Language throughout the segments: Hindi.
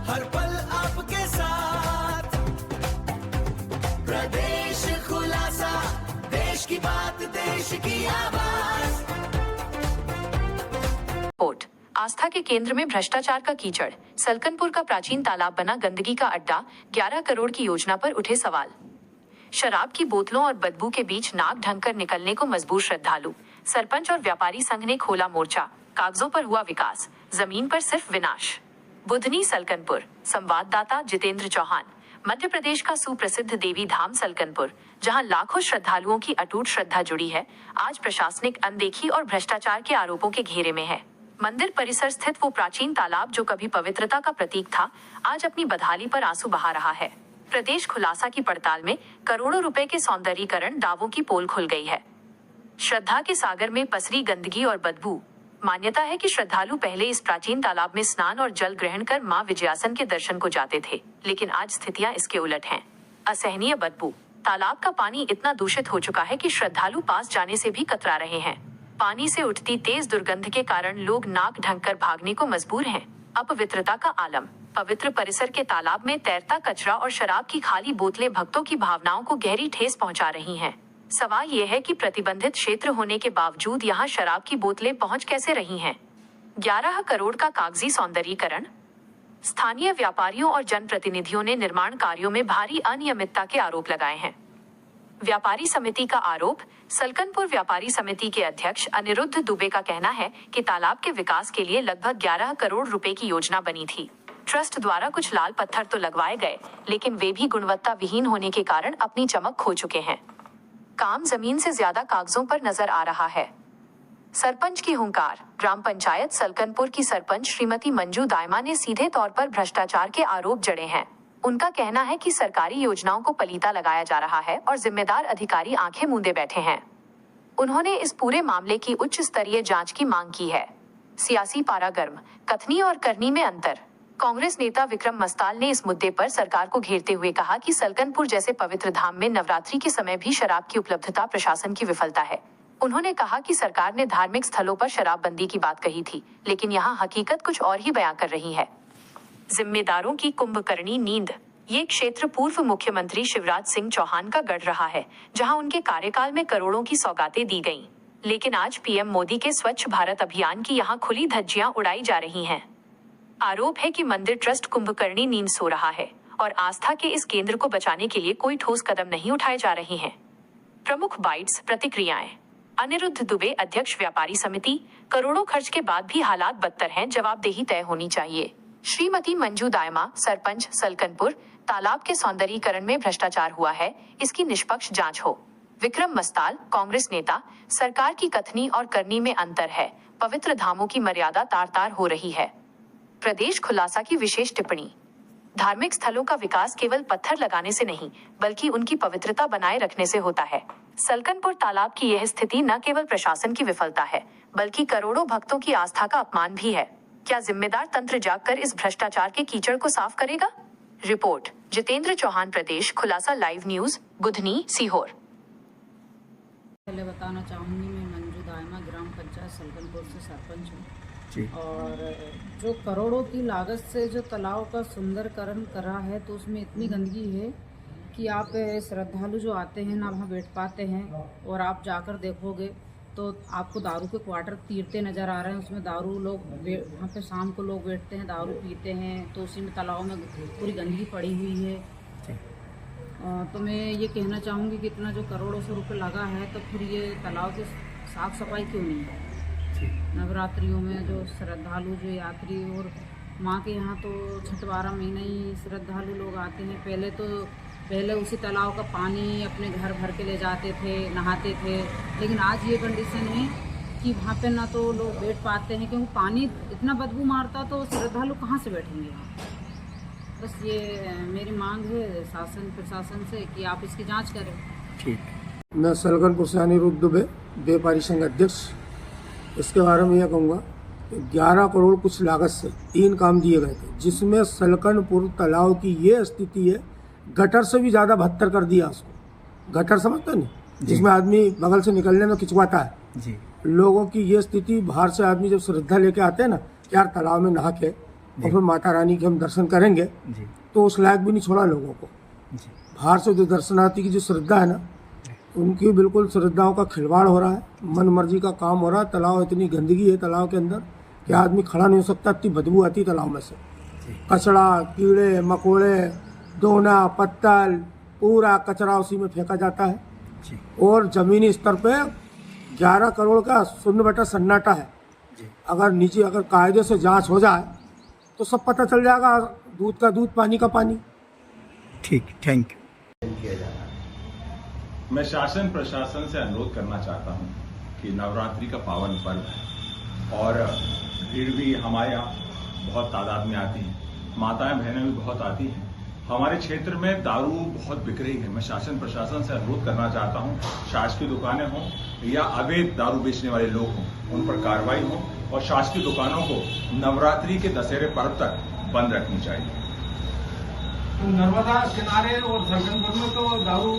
हर पल आपके साथ। प्रदेश खुलासा, देश की बात, देश की आवाज। रिपोर्ट। आस्था के केंद्र में भ्रष्टाचार का कीचड़, सलकनपुर का प्राचीन तालाब बना गंदगी का अड्डा, 11 करोड़ की योजना पर उठे सवाल। शराब की बोतलों और बदबू के बीच नाक ढंककर निकलने को मजबूर श्रद्धालु, सरपंच और व्यापारी संघ ने खोला मोर्चा। कागजों पर हुआ विकास, जमीन पर सिर्फ विनाश। बुधनी सलकनपुर। संवाददाता जितेंद्र चौहान। मध्य प्रदेश का सुप्रसिद्ध देवी धाम सलकनपुर, जहां लाखों श्रद्धालुओं की अटूट श्रद्धा जुड़ी है, आज प्रशासनिक अनदेखी और भ्रष्टाचार के आरोपों के घेरे में है। मंदिर परिसर स्थित वो प्राचीन तालाब जो कभी पवित्रता का प्रतीक था, आज अपनी बदहाली पर आंसू बहा रहा है। प्रदेश खुलासा की पड़ताल में करोड़ों रुपए के सौंदर्यीकरण दावों की पोल खुल गई है। श्रद्धा के सागर में पसरी गंदगी और बदबू। मान्यता है कि श्रद्धालु पहले इस प्राचीन तालाब में स्नान और जल ग्रहण कर मां विजयासन के दर्शन को जाते थे, लेकिन आज स्थितियां इसके उलट हैं। असहनीय बदबू। तालाब का पानी इतना दूषित हो चुका है कि श्रद्धालु पास जाने से भी कतरा रहे हैं। पानी से उठती तेज दुर्गंध के कारण लोग नाक ढंककर भागने को मजबूर हैं। अपवित्रता का आलम। पवित्र परिसर के तालाब में तैरता कचरा और शराब की खाली बोतलें भक्तों की भावनाओं को गहरी ठेस पहुंचा रही हैं। सवाल ये है कि प्रतिबंधित क्षेत्र होने के बावजूद यहाँ शराब की बोतलें पहुंच कैसे रही हैं? 11 करोड़ का कागजी सौंदर्यीकरण। स्थानीय व्यापारियों और जनप्रतिनिधियों ने निर्माण कार्यों में भारी अनियमितता के आरोप लगाए हैं। व्यापारी समिति का आरोप। सलकनपुर व्यापारी समिति के अध्यक्ष अनिरुद्ध दुबे का कहना है कि तालाब के विकास के लिए लगभग 11 करोड़ रुपए की योजना बनी थी। ट्रस्ट द्वारा कुछ लाल पत्थर तो लगवाए गए, लेकिन वे भी गुणवत्ता विहीन होने के कारण अपनी चमक खो चुके हैं। काम जमीन से ज्यादा कागजों पर नजर आ रहा है। सरपंच की हुंकार। ग्राम पंचायत सलकनपुर की सरपंच श्रीमती मंजू दायमा ने सीधे तौर पर भ्रष्टाचार के आरोप जड़े हैं। उनका कहना है कि सरकारी योजनाओं को पलीता लगाया जा रहा है और जिम्मेदार अधिकारी आंखें मूंदे बैठे हैं। उन्होंने इस पूरे मामले की उच्च स्तरीय जांच की मांग की है। सियासी पारा गर्म। कथनी और करनी में अंतर। कांग्रेस नेता विक्रम मस्ताल ने इस मुद्दे पर सरकार को घेरते हुए कहा कि सलकनपुर जैसे पवित्र धाम में नवरात्रि के समय भी शराब की उपलब्धता प्रशासन की विफलता है। उन्होंने कहा कि सरकार ने धार्मिक स्थलों पर शराबबंदी की बात कही थी, लेकिन यहाँ हकीकत कुछ और ही बयां कर रही है। जिम्मेदारों की कुंभकर्णी नींद। ये क्षेत्र पूर्व मुख्यमंत्री शिवराज सिंह चौहान का गढ़ रहा है, जहां उनके कार्यकाल में करोड़ों की सौगातें दी गईं। लेकिन आज पीएम मोदी के स्वच्छ भारत अभियान की यहाँ खुली धज्जियां उड़ाई जा रही हैं। आरोप है कि मंदिर ट्रस्ट कुंभकर्णी नींद सो रहा है और आस्था के इस केंद्र को बचाने के लिए कोई ठोस कदम नहीं उठाए जा रहे हैं। प्रमुख बाइट्स, प्रतिक्रियाएं। अनिरुद्ध दुबे, अध्यक्ष व्यापारी समिति। करोड़ों खर्च के बाद भी हालात बदतर हैं, जवाबदेही तय होनी चाहिए। श्रीमती मंजू दायमा, सरपंच सलकनपुर। तालाब के सौंदर्यीकरण में भ्रष्टाचार हुआ है, इसकी निष्पक्ष जांच हो। विक्रम मस्ताल, कांग्रेस नेता। सरकार की कथनी और करनी में अंतर है। पवित्र धामों की मर्यादा तार तार हो रही है। प्रदेश खुलासा की विशेष टिप्पणी। धार्मिक स्थलों का विकास केवल पत्थर लगाने से नहीं, बल्कि उनकी पवित्रता बनाए रखने से होता है। सलकनपुर तालाब की यह स्थिति न केवल प्रशासन की विफलता है, बल्कि करोड़ों भक्तों की आस्था का अपमान भी है। क्या जिम्मेदार तंत्र जागकर इस भ्रष्टाचार के कीचड़ को साफ करेगा? रिपोर्ट जितेंद्र चौहान, प्रदेश खुलासा लाइव न्यूज, बुधनी, सीहोर। पहले बताना चाहूँगी, मैं मंजू दायमा, ग्राम पंचायत सलकनपुर से सरपंच हूँ। और जो करोड़ों की लागत से जो तालाब का सुंदरकरण करा है, तो उसमें इतनी गंदगी है कि आप श्रद्धालु जो आते हैं ना वहाँ बैठ पाते हैं। और आप जाकर देखोगे तो आपको दारू के क्वार्टर तीरते नज़र आ रहे हैं। उसमें दारू लोग वहाँ पे शाम को लोग बैठते हैं, दारू पीते हैं, तो उसी में तालाब में पूरी गंदगी पड़ी हुई है। तो मैं ये कहना चाहूँगी कि इतना जो करोड़ों से रुपये लगा है, तो फिर ये तालाब की साफ़ सफाई क्यों नहीं है? नवरात्रियों में जो श्रद्धालु, जो यात्री और माँ के यहाँ तो छठ 12 महीने ही श्रद्धालु लोग आते हैं। पहले उसी तालाब का पानी अपने घर भर के ले जाते थे, नहाते थे। लेकिन आज ये कंडीशन है कि वहाँ पे ना तो लोग बैठ पाते हैं, क्योंकि पानी इतना बदबू मारता, तो श्रद्धालु कहाँ से बैठेंगे यहाँ। बस ये मेरी मांग है शासन प्रशासन से कि आप इसकी जांच करें। ठीक। मैं सलकनपुर से अनिरुद्ध दुबे, व्यापारी संघ अध्यक्ष। इसके बारे में यह कहूँगा कि 11 करोड़ कुछ लागत से 3 काम दिए गए थे, जिसमें सलकनपुर तालाब की ये स्थिति है, गटर से भी ज़्यादा बदतर कर दिया उसको। गटर समझता नहीं, जिसमें आदमी बगल से निकलने में खिंचवाता है जी। लोगों की ये स्थिति, बाहर से आदमी जब श्रद्धा लेके आते हैं ना, यार तालाब में नहा के और फिर माता रानी के हम दर्शन करेंगे जी तो उस लायक भी नहीं छोड़ा लोगों को। जी बाहर से जो दर्शनार्थी की जो श्रद्धा है ना, उनकी बिल्कुल श्रद्धाओं का खिलवाड़ हो रहा है, मन मर्जी का काम हो रहा है। तालाब इतनी गंदगी है तालाब के अंदर कि आदमी खड़ा नहीं हो सकता, इतनी बदबू आती है तालाब में से। कचड़ा, कीड़े मकोड़े, दोना पत्तल, पूरा कचरा उसी में फेंका जाता है। जी और जमीनी स्तर पे 11 करोड़ का शून्य बटा सन्नाटा है। जी अगर कायदे से जांच हो जाए तो सब पता चल जाएगा, दूध का दूध पानी का पानी। ठीक, थैंक यू। मैं शासन प्रशासन से अनुरोध करना चाहता हूं कि नवरात्रि का पावन पर्व है और भीड़ भी हमारे यहाँ बहुत तादाद में आती है, माताएं बहनें भी बहुत आती हैं। हमारे क्षेत्र में दारू बहुत बिक रही है। मैं शासन प्रशासन से अनुरोध करना चाहता हूं, शासकीय दुकानें हों या अवैध दारू बेचने वाले लोग हों, उन पर कार्रवाई हो और शासकीय दुकानों को नवरात्रि के दशहरे पर्व तक बंद रखनी चाहिए। तो नर्मदा किनारे और सलकनपुर में तो दारू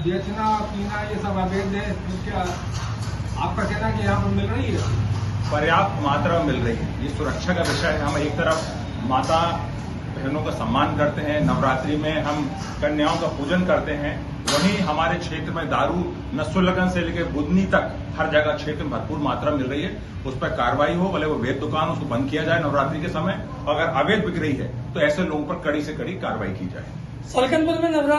बेचना पीना ये सब अवैध है, तो क्या आपका कहना कि यहाँ पर मिल रही है? पर्याप्त मात्रा में मिल रही है। ये सुरक्षा का विषय है। हम एक तरफ माता बहनों का सम्मान करते हैं, नवरात्रि में हम कन्याओं का पूजन करते हैं, वहीं हमारे क्षेत्र में दारू नस्लगन से लेकर बुधनी तक हर जगह क्षेत्र में भरपूर मात्रा मिल रही है। उस पर कार्रवाई हो, भले वो वैध दुकान उसको बंद किया जाए नवरात्रि के समय। अगर अवैध बिक रही है तो ऐसे लोगों पर कड़ी से कड़ी कार्रवाई की जाए। सलकनपुर में नवरात्रि